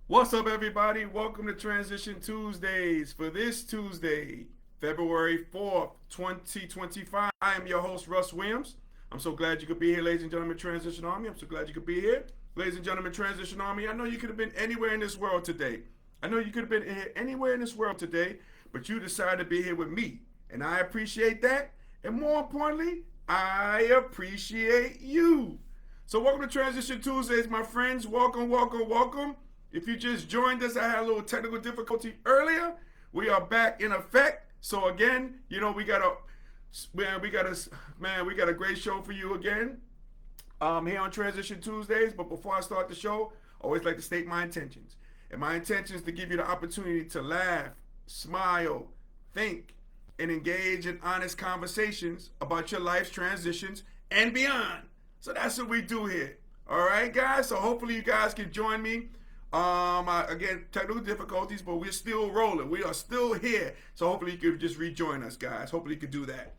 What's up, everybody? Welcome to Transition Tuesdays. For this Tuesday, February 4th, 2025, I am your host, Russ Williams. I'm so glad you could be here, ladies and gentlemen, Transition Army. I'm so glad you could be here. Ladies and gentlemen, Transition Army, I know you could have been anywhere in this world today. I know you could have been here anywhere in this world today, but you decided to be here with me. And I appreciate that. And more importantly, I appreciate you. So welcome to Transition Tuesdays, my friends. Welcome, welcome, welcome. If you just joined us, I had a little technical difficulty earlier. We are back in effect. So again, we got a great show for you again. Here on Transition Tuesdays. But before I start the show, I always like to state my intentions. And my intention is to give you the opportunity to laugh, smile, think, and engage in honest conversations about your life's transitions and beyond. So that's what we do here. All right, guys. So hopefully you guys can join me. Again, technical difficulties, but we're still rolling. We are still here. So hopefully you could just rejoin us, guys. Hopefully you could do that.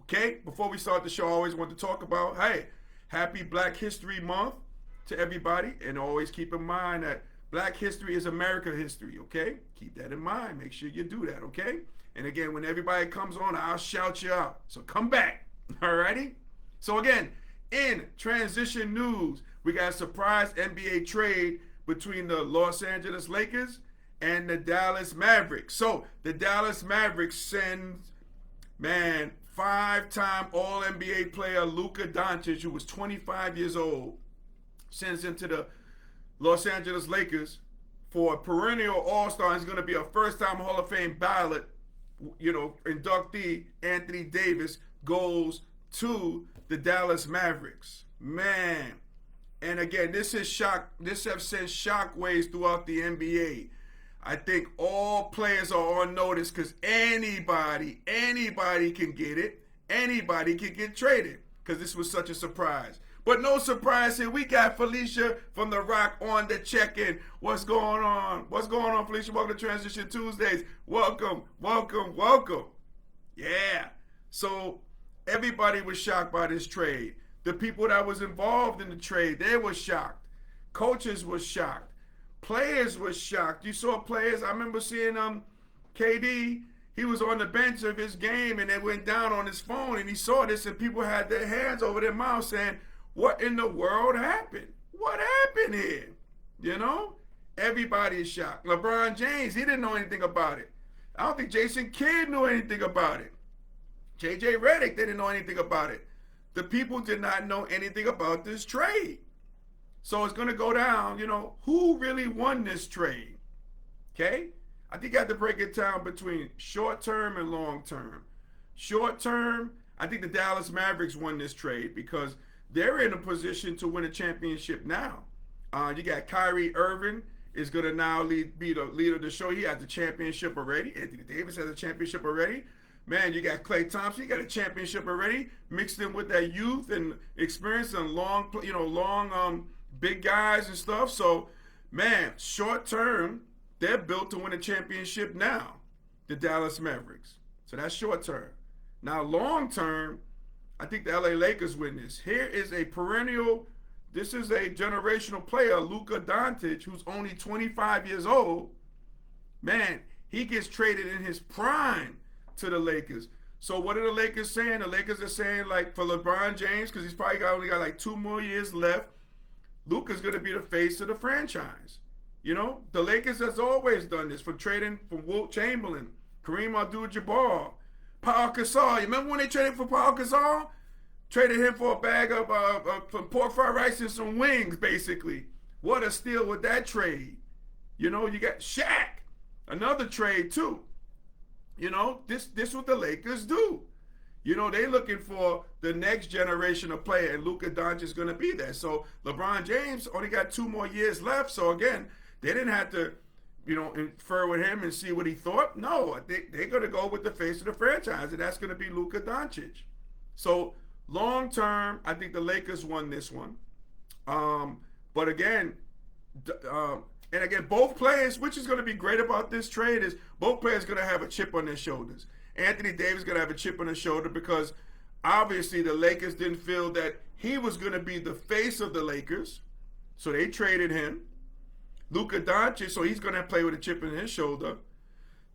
Okay? Before we start the show, I always want to talk about, hey, happy Black History Month to everybody. And always keep in mind that Black history is American history, okay? Keep that in mind. Make sure you do that, okay? And again, when everybody comes on, I'll shout you out. So come back. Alrighty? So again, in transition news, we got a surprise NBA trade between the Los Angeles Lakers and the Dallas Mavericks. So the Dallas Mavericks sends, five-time All-NBA player Luka Doncic, who was 25 years old, sends him to the Los Angeles Lakers for a perennial All-Star. He's going to be a first-time Hall of Fame ballot, inductee Anthony Davis goes to the Dallas Mavericks. Man. And again, this has sent shockwaves throughout the NBA. I think all players are on notice because anybody can get it. Anybody can get traded because this was such a surprise. But no surprise here. We got Felicia from The Rock on the check-in. What's going on? What's going on, Felicia? Welcome to Transition Tuesdays. Welcome, welcome, welcome. Yeah. So everybody was shocked by this trade. The people that was involved in the trade, they were shocked. Coaches were shocked. Players were shocked. You saw players, I remember seeing KD, he was on the bench of his game and they went down on his phone and he saw this and people had their hands over their mouth saying, what in the world happened? What happened here? Everybody is shocked. LeBron James, he didn't know anything about it. I don't think Jason Kidd knew anything about it. JJ Redick didn't know anything about it. The people did not know anything about this trade. So it's going to go down, who really won this trade? Okay? I think you have to break it down between short term and long term. Short term, I think the Dallas Mavericks won this trade because they're in a position to win a championship now. You got Kyrie Irving is going to now be the leader of the show. He has the championship already. Anthony Davis has a championship already. Man, you got Klay Thompson. You got a championship already, mixed in with that youth and experience and long big guys and stuff. So, man, short term, they're built to win a championship now, the Dallas Mavericks. So that's short term. Now, long term, I think the LA Lakers win this. Here is a this is a generational player, Luka Doncic, who's only 25 years old. Man, he gets traded in his prime to the Lakers. So what are the Lakers saying? The Lakers are saying, like, for LeBron James, because he's probably only got like 2 more years left, Luka's going to be the face of the franchise. The Lakers has always done this, from trading for Wilt Chamberlain, Kareem Abdul-Jabbar, Paul Gasol. You remember when they traded for Paul Gasol? Traded him for a bag of pork fried rice and some wings, basically. What a steal with that trade. You got Shaq, another trade too. This what the Lakers do. They looking for the next generation of player, and Luka Doncic is going to be there. So LeBron James only got 2 more years left. So again, they didn't have to, infer with him and see what he thought. No, they're going to go with the face of the franchise, and that's going to be Luka Doncic. So long term, I think the Lakers won this one. But again, and again, both players, which is going to be great about this trade, is both players going to have a chip on their shoulders. Anthony Davis is going to have a chip on his shoulder because obviously the Lakers didn't feel that he was going to be the face of the Lakers, so they traded him. Luka Doncic, so he's going to play with a chip in his shoulder.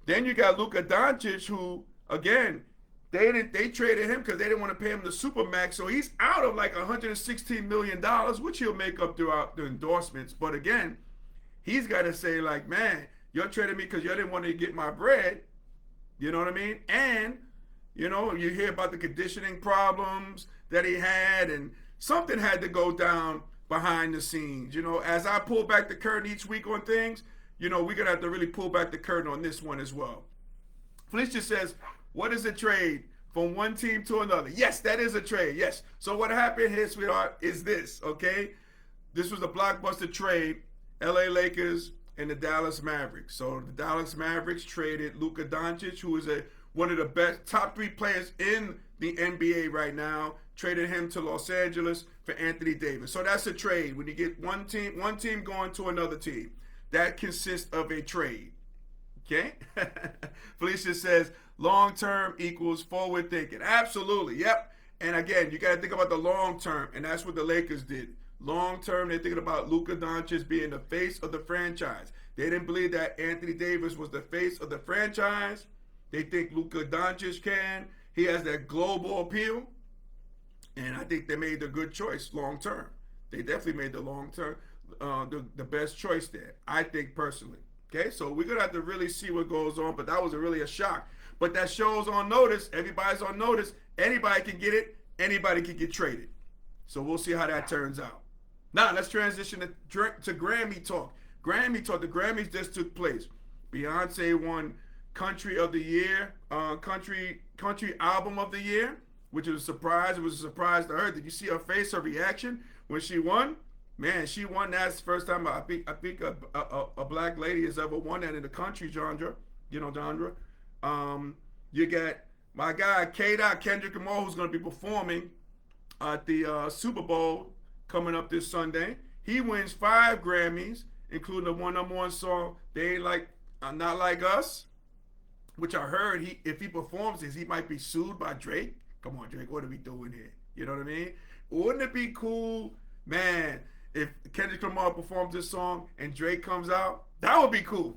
Then you got Luka Doncic, who, again, they traded him because they didn't want to pay him the supermax, so he's out of like $116 million, which he'll make up throughout the endorsements. But again, he's got to say, like, man, you're trading me because you didn't want to get my bread. You know what I mean? And, you know, you hear about the conditioning problems that he had, and something had to go down behind the scenes. You know, as I pull back the curtain each week on things, you know, we're going to have to really pull back the curtain on this one as well. Felicia says, what is a trade from one team to another? Yes, that is a trade. Yes. So what happened here, sweetheart, is this, okay? This was a blockbuster trade, LA Lakers and the Dallas Mavericks. So the Dallas Mavericks traded Luka Doncic, who is one of the best top 3 players in the NBA right now, traded him to Los Angeles for Anthony Davis. So that's a trade. When you get one team going to another team, that consists of a trade. Okay? Felicia says, long term equals forward thinking. Absolutely. Yep. And again, you got to think about the long term, and that's what the Lakers did. Long term, they're thinking about Luka Doncic being the face of the franchise. They didn't believe that Anthony Davis was the face of the franchise. They think Luka Doncic can. He has that global appeal. And I think they made the good choice long term. They definitely made the long term, the best choice there, I think personally. Okay, so we're going to have to really see what goes on, but that was really a shock. But that shows on notice, everybody's on notice, anybody can get it, anybody can get traded. So we'll see how that turns out. Now, let's transition to Grammy Talk. Grammy Talk, the Grammys just took place. Beyonce won Country of the Year, Country Album of the Year, which is a surprise. It was a surprise to her. Did you see her face, her reaction when she won? Man, she won. That's the first time I think a black lady has ever won that in the country genre. You know, genre. You got my guy K-Dot, Kendrick Lamar, who's going to be performing at the Super Bowl coming up this Sunday. He wins 5 Grammys, including the #1 song "They Ain't Like Not Like Us," which I heard if he performs this, he might be sued by Drake. Come on, Drake, what are we doing here? You know what I mean? Wouldn't it be cool, man, if Kendrick Lamar performs this song and Drake comes out? That would be cool.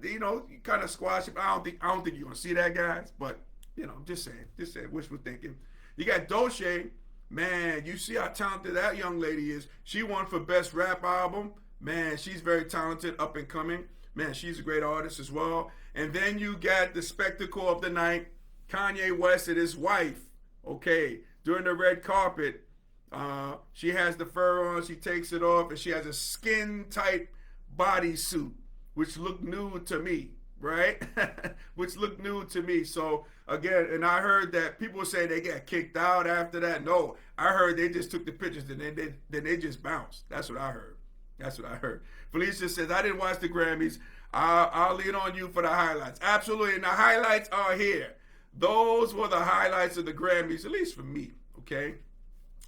You know, you kind of squash it. I don't think you're gonna see that, guys. But you know, just saying, wishful thinking. You got Dolce, man. You see how talented that young lady is. She won for best rap album. Man, she's very talented, up and coming. Man, she's a great artist as well. And then you got the spectacle of the night, Kanye West and his wife. Okay, during the red carpet, she has the fur on, she takes it off, and she has a skin-tight bodysuit, which looked new to me, right? Which looked new to me. So, again, and I heard that people were saying they got kicked out after that. No, I heard they just took the pictures and then they just bounced. That's what I heard. Felicia says, I didn't watch the Grammys. I'll lean on you for the highlights. Absolutely, and the highlights are here. Those were the highlights of the Grammys, at least for me, okay?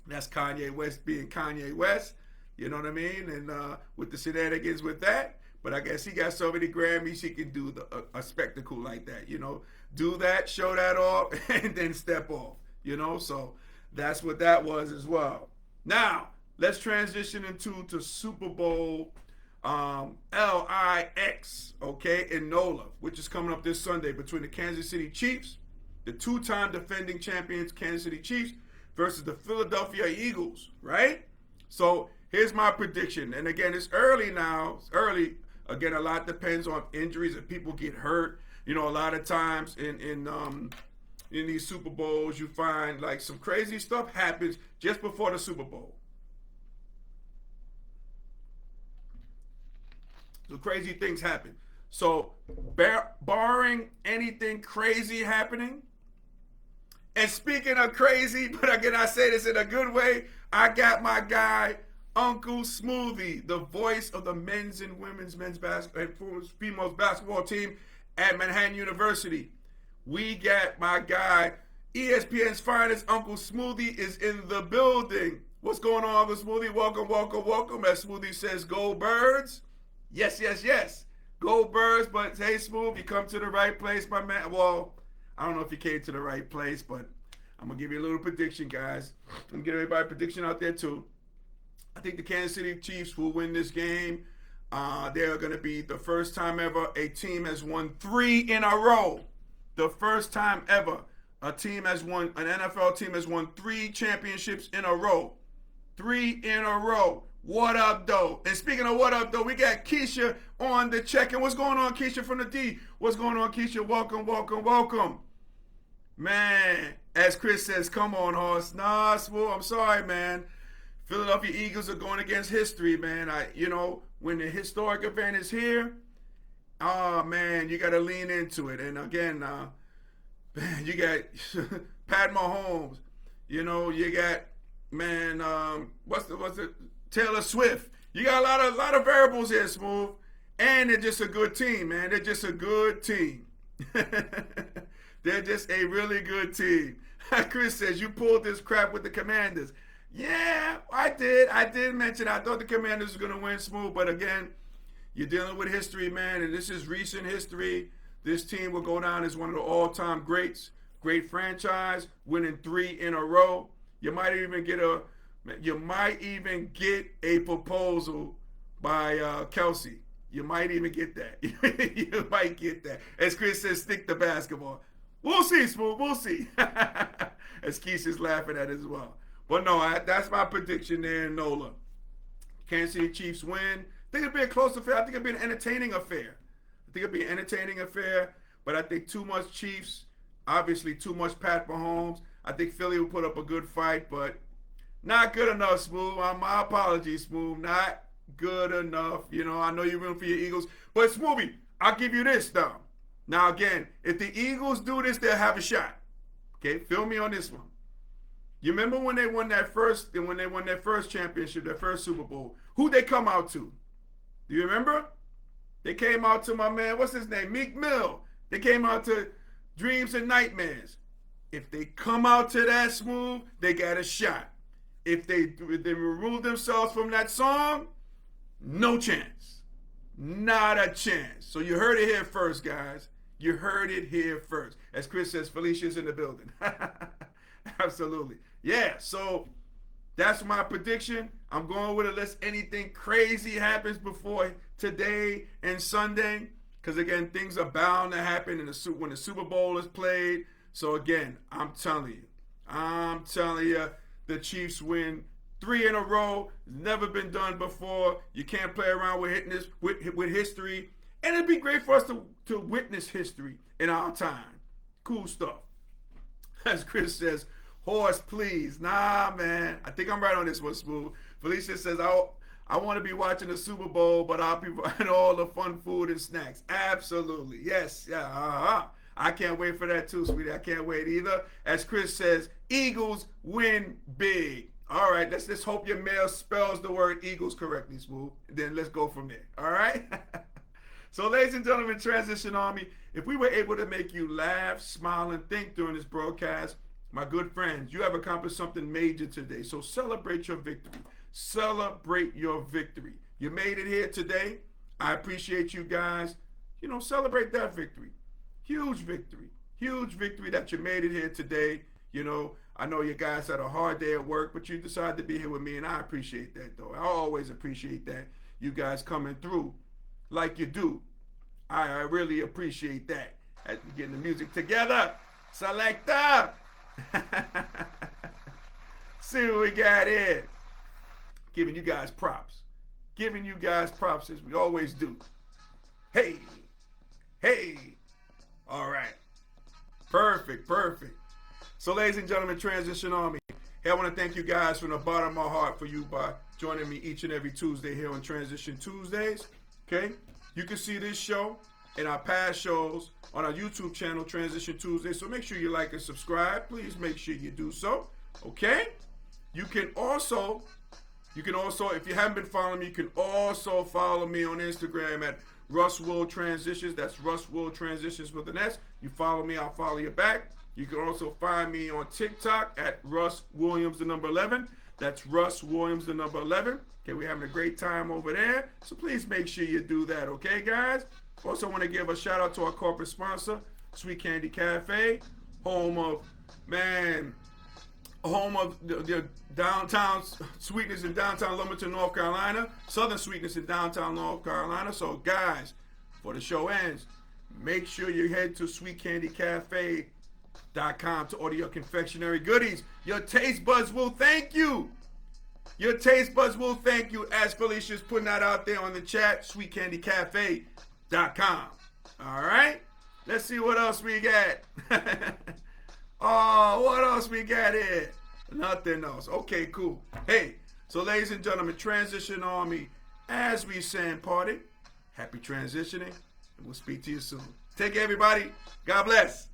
That's Kanye West being Kanye West, you know what I mean? And with the shenanigans with that. But I guess he got so many Grammys, he can do a spectacle like that, you know? Do that, show that off, and then step off, you know? So that's what that was as well. Now, let's transition into Super Bowl LIX, okay, in NOLA, which is coming up this Sunday between the Kansas City Chiefs, the 2-time defending champions Kansas City Chiefs, versus the Philadelphia Eagles, right? So here's my prediction. And again, it's early now. It's early. Again, a lot depends on injuries. If people get hurt, you know, a lot of times in these Super Bowls, you find like some crazy stuff happens just before the Super Bowl. So crazy things happen. So barring anything crazy happening, and speaking of crazy, but again, I say this in a good way, I got my guy, Uncle Smoothie, the voice of the men's and women's females basketball team at Manhattan University. We got my guy, ESPN's finest, Uncle Smoothie is in the building. What's going on, Uncle Smoothie? Welcome, welcome, welcome. As Smoothie says, go Birds. Yes, yes, yes. Go Birds, but hey, Smooth, you come to the right place, my man. Well, I don't know if you came to the right place, but I'm going to give you a little prediction, guys. I'm going to get everybody a prediction out there, too. I think the Kansas City Chiefs will win this game. They're going to be the first time ever a team has won 3 in a row. The first time ever an NFL team has won 3 championships in a row. 3 in a row. What up, though? And speaking of what up, though, we got Keisha on the check-in. What's going on, Keisha from the D? What's going on, Keisha? Welcome, welcome, welcome. Man, as Chris says, come on, horse. Nah, Smooth, I'm sorry, man. Philadelphia Eagles are going against history, man. When the historic event is here, oh, man, you got to lean into it. And again, man, you got Pat Mahomes. You got, man, what's the Taylor Swift. You got a lot of variables here, Smooth. And they're just a good team, man. They're just a good team. They're just a really good team. Chris says, you pulled this crap with the Commanders. Yeah, I did. I did mention I thought the Commanders were going to win, Smooth. But again, you're dealing with history, man. And this is recent history. This team will go down as one of the all-time greats. Great franchise, winning 3 in a row. You might even get a proposal by Kelsey. You might even get that. You might get that. As Chris says, stick to basketball. We'll see, Smooth. We'll see. As Keisha's laughing at it as well. But no, that's my prediction there in NOLA. Kansas City Chiefs win. I think it'll be a close affair. I think it'll be an entertaining affair. But I think too much Chiefs. Obviously, too much Pat Mahomes. I think Philly will put up a good fight, but not good enough, Smooth. My apologies, Smooth. Not good enough. I know you're rooting for your Eagles. But, Smoothie, I'll give you this, though. Now, again, if the Eagles do this, they'll have a shot. Okay, fill me on this one. You remember when they won their first championship, their first Super Bowl? Who'd they come out to? Do you remember? They came out to my man, what's his name? Meek Mill. They came out to Dreams and Nightmares. If they come out to that, Smooth, they got a shot. If they remove themselves from that song, no chance. Not a chance. So you heard it here first, guys. You heard it here first. As Chris says, Felicia's in the building. Absolutely. Yeah, so that's my prediction. I'm going with it unless anything crazy happens before today and Sunday. Because, again, things are bound to happen when the Super Bowl is played. So, again, I'm telling you, the Chiefs win 3 in a row. It's never been done before. You can't play around with history. And it'd be great for us to witness history in our time. Cool stuff. As Chris says, horse, please. Nah, man. I think I'm right on this one, Smooth. Felicia says, I want to be watching the Super Bowl, but I'll be buying all the fun food and snacks. Absolutely. Yes. Yeah. I can't wait for that too, sweetie. I can't wait either. As Chris says, Eagles win big. All right. Let's just hope your mail spells the word Eagles correctly, Smooth. Then let's go from there. All right? So, ladies and gentlemen, Transition Army, if we were able to make you laugh, smile, and think during this broadcast, my good friends, you have accomplished something major today. So celebrate your victory. Celebrate your victory. You made it here today. I appreciate you guys. Celebrate that victory. Huge victory. Huge victory that you made it here today. I know you guys had a hard day at work, but you decided to be here with me, and I appreciate that, though. I always appreciate that. You guys coming through like you do. I really appreciate that. As we getting the music together. Selector. See what we got here. Giving you guys props. As we always do. Hey. All right. Perfect. So, ladies and gentlemen, Transition Army, hey, I want to thank you guys from the bottom of my heart for you by joining me each and every Tuesday here on Transition Tuesdays. Okay? You can see this show and our past shows on our YouTube channel, Transition Tuesday. So make sure you like and subscribe. Please make sure you do so. Okay? You can also, if you haven't been following me, you can also follow me on Instagram at Russ Will Transitions. That's Russ Will Transitions with an S. You follow me, I'll follow you back. You can also find me on TikTok at Russ Williams, the number 11. That's Russ Williams, the number 11. Okay, we're having a great time over there. So please make sure you do that, okay, guys? Also want to give a shout out to our corporate sponsor, Sweet Candy Cafe, home of, man, home of the downtown sweetness in downtown Lumberton, North Carolina, Southern Sweetness in downtown North Carolina. So guys, before the show ends, make sure you head to sweetcandycafe.com to order your confectionery goodies. Your taste buds will thank you. Your taste buds will thank you, as Felicia's putting that out there on the chat, sweetcandycafe.com. All right? Let's see what else we got. Oh, what else we got here? Nothing else. Okay, cool. Hey, so ladies and gentlemen, Transition Army, as we saying party, happy transitioning, and we'll speak to you soon. Take care, everybody. God bless.